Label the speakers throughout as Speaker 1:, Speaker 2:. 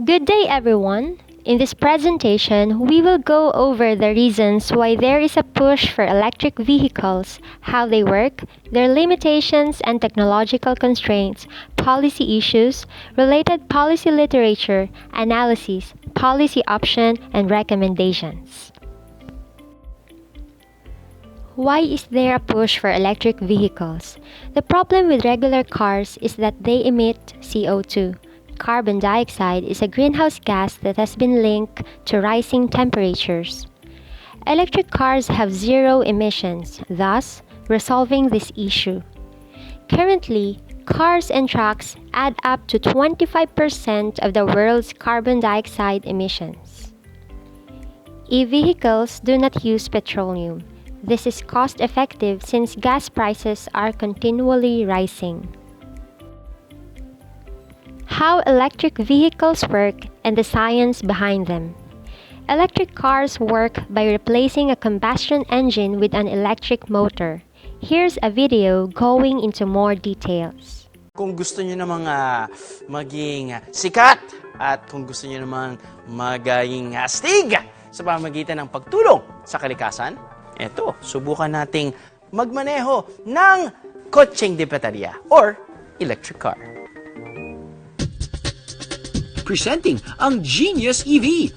Speaker 1: Good day, everyone. In this presentation, we will go over the reasons why there is a push for electric vehicles, how they work, their limitations and technological constraints, policy issues, related policy literature, analysis, policy option, and recommendations. Why is there a push for electric vehicles? The problem with regular cars is that they emit CO2. Carbon dioxide is a greenhouse gas that has been linked to rising temperatures. Electric cars have zero emissions, thus resolving this issue. Currently, cars and trucks add up to 25% of the world's carbon dioxide emissions. E-vehicles do not use petroleum. This is cost-effective since gas prices are continually rising. How electric vehicles work and the science behind them. Electric cars work by replacing a combustion engine with an electric motor. Here's a video going into more details.
Speaker 2: Kung gusto nyo namang maging sikat at kung gusto nyo namang maging astig sa pamamagitan ng pagtulong sa kalikasan, eto, subukan nating magmaneho ng kotseng de baterya or electric car.
Speaker 3: Presenting ang Genius EV.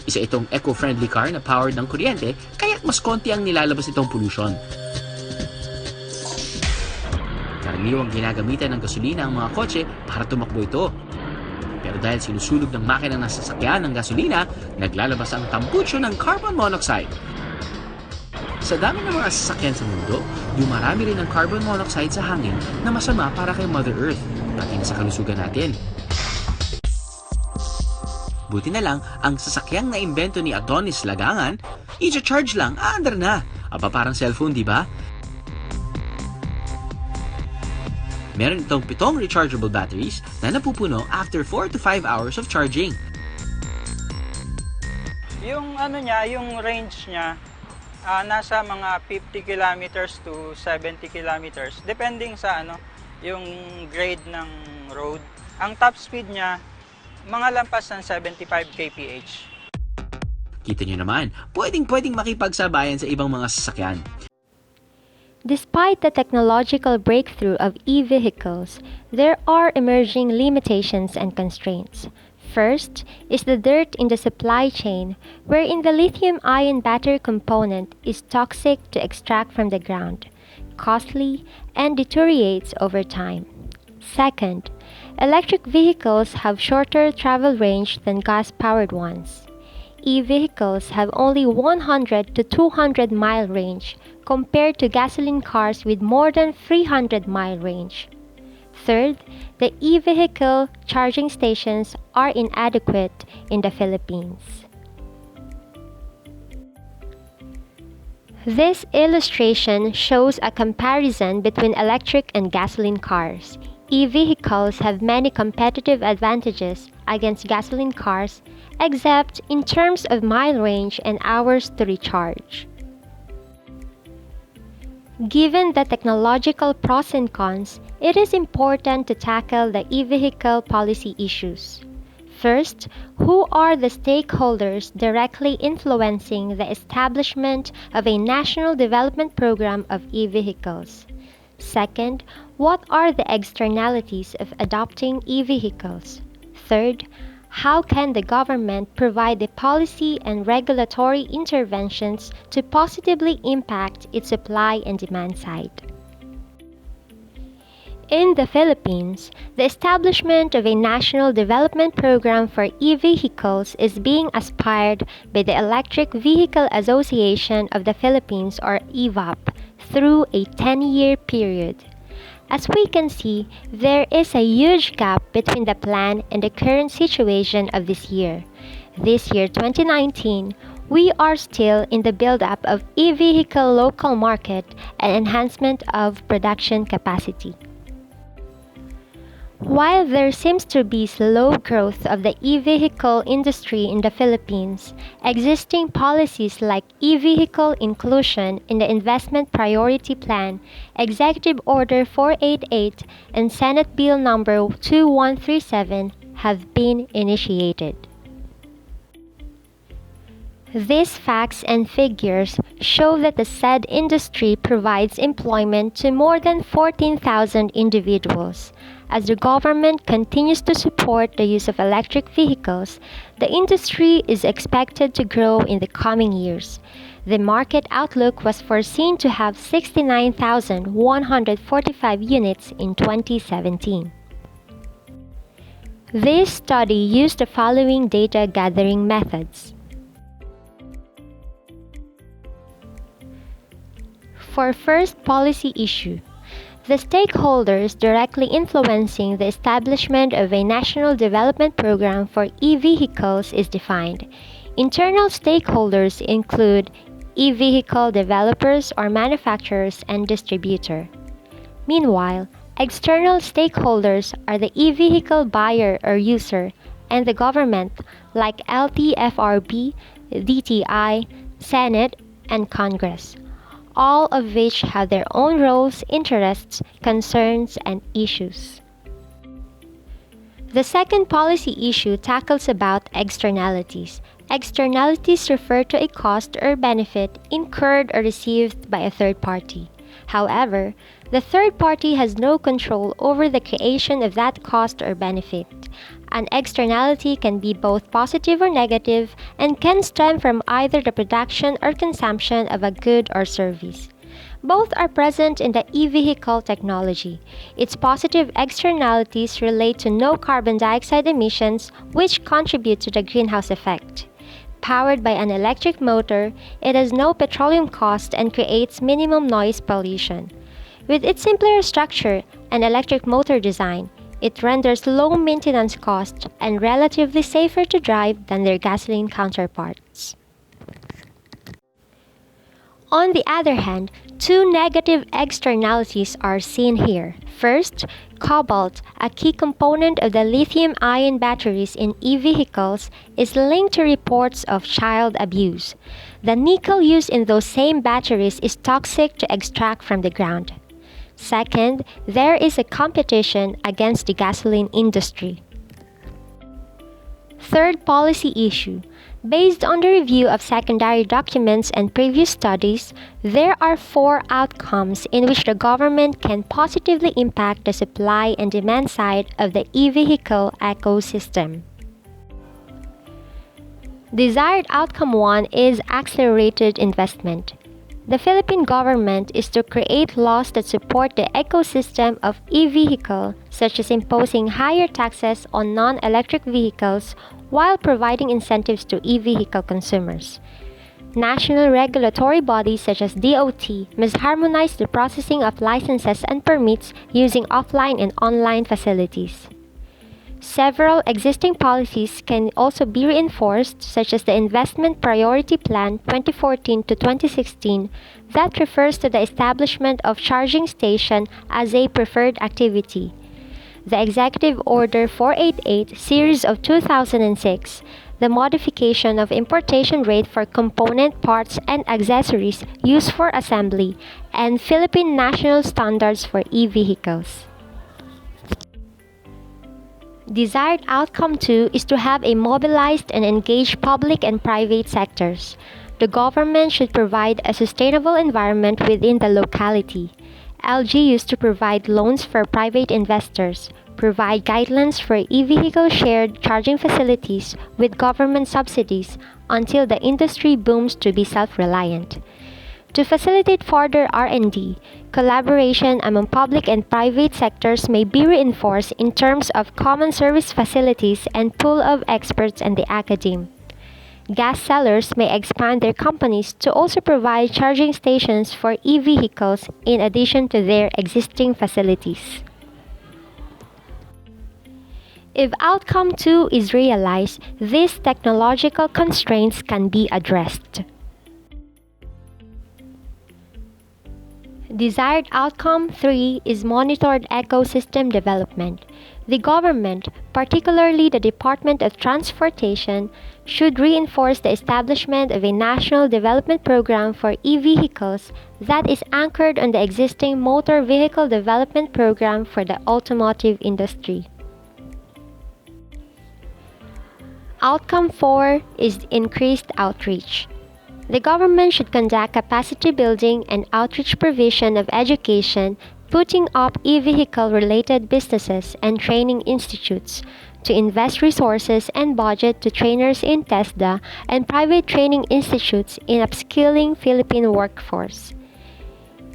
Speaker 3: Isa itong eco-friendly car na powered ng kuryente, kaya't mas konti ang nilalabas itong pollution. Karaniwang ginagamitan ng gasolina ang mga kotse para tumakbo ito. Pero dahil sinusunog ng makina ng sasakyan ng gasolina, naglalabas ang tambucho ng carbon monoxide. Sa dami ng mga sasakyan sa mundo, dumarami rin ang carbon monoxide sa hangin na masama para kay Mother Earth, pati na sa kalusugan natin. Buti na lang, ang sasakyang na imbento ni Adonis Lagangan, i-charge lang, aandar na. Aba parang cellphone, di ba? Meron itong 7 rechargeable batteries na napupuno after 4 to 5 hours of charging.
Speaker 4: Yung yung range niya, nasa mga 50 kilometers to 70 kilometers, depending sa yung grade ng road. Ang top speed niya, mga lampas ng 75 kph.
Speaker 3: Kita nyo naman, pwedeng makipagsabayan sa ibang mga sasakyan.
Speaker 1: Despite the technological breakthrough of e-vehicles, there are emerging limitations and constraints. First is the dirt in the supply chain, wherein the lithium-ion battery component is toxic to extract from the ground, costly, and deteriorates over time. Second, electric vehicles have shorter travel range than gas-powered ones. E-vehicles have only 100 to 200 mile range compared to gasoline cars with more than 300 mile range. Third, the e-vehicle charging stations are inadequate in the Philippines. This illustration shows a comparison between electric and gasoline cars. E-vehicles have many competitive advantages against gasoline cars, except in terms of mile range and hours to recharge. Given the technological pros and cons, it is important to tackle the e-vehicle policy issues. First, who are the stakeholders directly influencing the establishment of a national development program of e-vehicles? Second, what are the externalities of adopting e-vehicles? Third, how can the government provide the policy and regulatory interventions to positively impact its supply and demand side? In the Philippines, the establishment of a national development program for e-vehicles is being aspired by the Electric Vehicle Association of the Philippines or EVAP through a 10-year period. As we can see, there is a huge gap between the plan and the current situation of this year. This year, 2019, we are still in the build-up of e-vehicle local market and enhancement of production capacity. While there seems to be slow growth of the e-vehicle industry in the Philippines, existing policies like e-vehicle inclusion in the Investment Priority Plan, Executive Order 488, and Senate Bill number 2137 have been initiated. These facts and figures show that the said industry provides employment to more than 14,000 individuals. As the government continues to support the use of electric vehicles, the industry is expected to grow in the coming years. The market outlook was foreseen to have 69,145 units in 2017. This study used the following data gathering methods. For first policy issue, the stakeholders directly influencing the establishment of a national development program for e-vehicles is defined. Internal stakeholders include e-vehicle developers or manufacturers and distributor. Meanwhile, external stakeholders are the e-vehicle buyer or user and the government like LTFRB, DTI, Senate, and Congress, all of which have their own roles, interests, concerns, and issues. The second policy issue tackles about externalities. Externalities refer to a cost or benefit incurred or received by a third party. However, the third party has no control over the creation of that cost or benefit. An externality can be both positive or negative and can stem from either the production or consumption of a good or service. Both are present in the e-vehicle technology. Its positive externalities relate to no carbon dioxide emissions, which contribute to the greenhouse effect. Powered by an electric motor, it has no petroleum cost and creates minimum noise pollution. With its simpler structure and electric motor design, it renders low maintenance costs and relatively safer to drive than their gasoline counterparts. On the other hand, two negative externalities are seen here. First, cobalt, a key component of the lithium-ion batteries in e-vehicles, is linked to reports of child abuse. The nickel used in those same batteries is toxic to extract from the ground. Second, there is a competition against the gasoline industry. Third policy issue. Based on the review of secondary documents and previous studies, there are 4 outcomes in which the government can positively impact the supply and demand side of the e-vehicle ecosystem. Desired outcome 1 is accelerated investment. The Philippine government is to create laws that support the ecosystem of e-vehicle, such as imposing higher taxes on non-electric vehicles while providing incentives to e-vehicle consumers. National regulatory bodies such as DOT must harmonize the processing of licenses and permits using offline and online facilities. Several existing policies can also be reinforced, such as the Investment Priority Plan 2014 to 2016 that refers to the establishment of charging station as a preferred activity. The Executive Order 488 Series of 2006, the modification of importation rate for component parts and accessories used for assembly, and Philippine National Standards for e-vehicles. Desired outcome 2 is to have a mobilized and engaged public and private sectors. The government should provide a sustainable environment within the locality. LG used to provide loans for private investors, provide guidelines for e-vehicle shared charging facilities with government subsidies until the industry booms to be self-reliant. To facilitate further R&D, collaboration among public and private sectors may be reinforced in terms of common service facilities and pool of experts in the academe. Gas sellers may expand their companies to also provide charging stations for e-vehicles in addition to their existing facilities. If outcome 2 is realized, these technological constraints can be addressed. Desired outcome 3 is monitored ecosystem development. The government, particularly the Department of Transportation, should reinforce the establishment of a national development program for e-vehicles that is anchored on the existing motor vehicle development program for the automotive industry. Outcome 4 is increased outreach. The government should conduct capacity building and outreach provision of education, putting up e-vehicle related businesses and training institutes, to invest resources and budget to trainers in TESDA and private training institutes in upskilling Philippine workforce.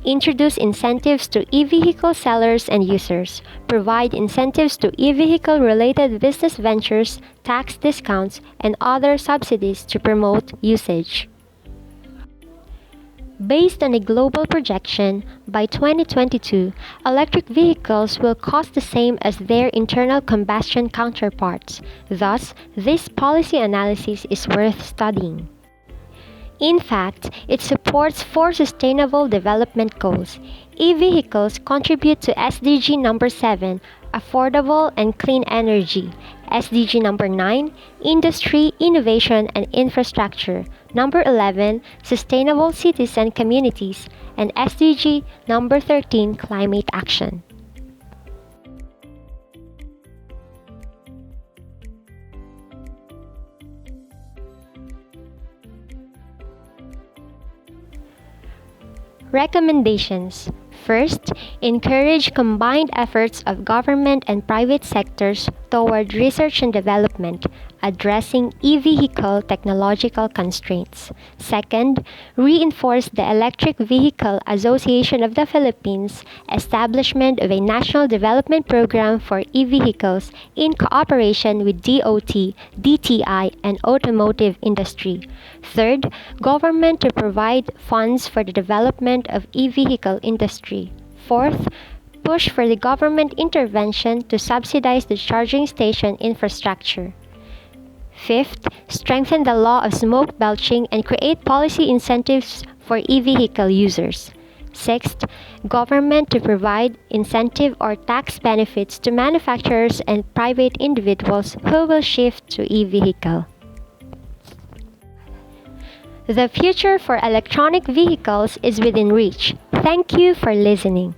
Speaker 1: Introduce incentives to e-vehicle sellers and users. Provide incentives to e-vehicle related business ventures, tax discounts, and other subsidies to promote usage. Based on a global projection, by 2022, electric vehicles will cost the same as their internal combustion counterparts. Thus, this policy analysis is worth studying. In fact, it supports 4 Sustainable Development Goals. E-vehicles contribute to SDG number 7, Affordable and Clean Energy, SDG number 9, Industry, Innovation and Infrastructure, number 11, Sustainable Cities and Communities, and SDG number 13, Climate Action. Recommendations. First, encourage combined efforts of government and private sectors toward research and development, addressing e-vehicle technological constraints. Second, reinforce the Electric Vehicle Association of the Philippines' establishment of a national development program for e-vehicles in cooperation with DOT, DTI, and automotive industry. Third, government to provide funds for the development of e-vehicle industry. Fourth, push for the government intervention to subsidize the charging station infrastructure. Fifth, strengthen the law of smoke belching and create policy incentives for e-vehicle users. Sixth, government to provide incentive or tax benefits to manufacturers and private individuals who will shift to e-vehicle. The future for electronic vehicles is within reach. Thank you for listening.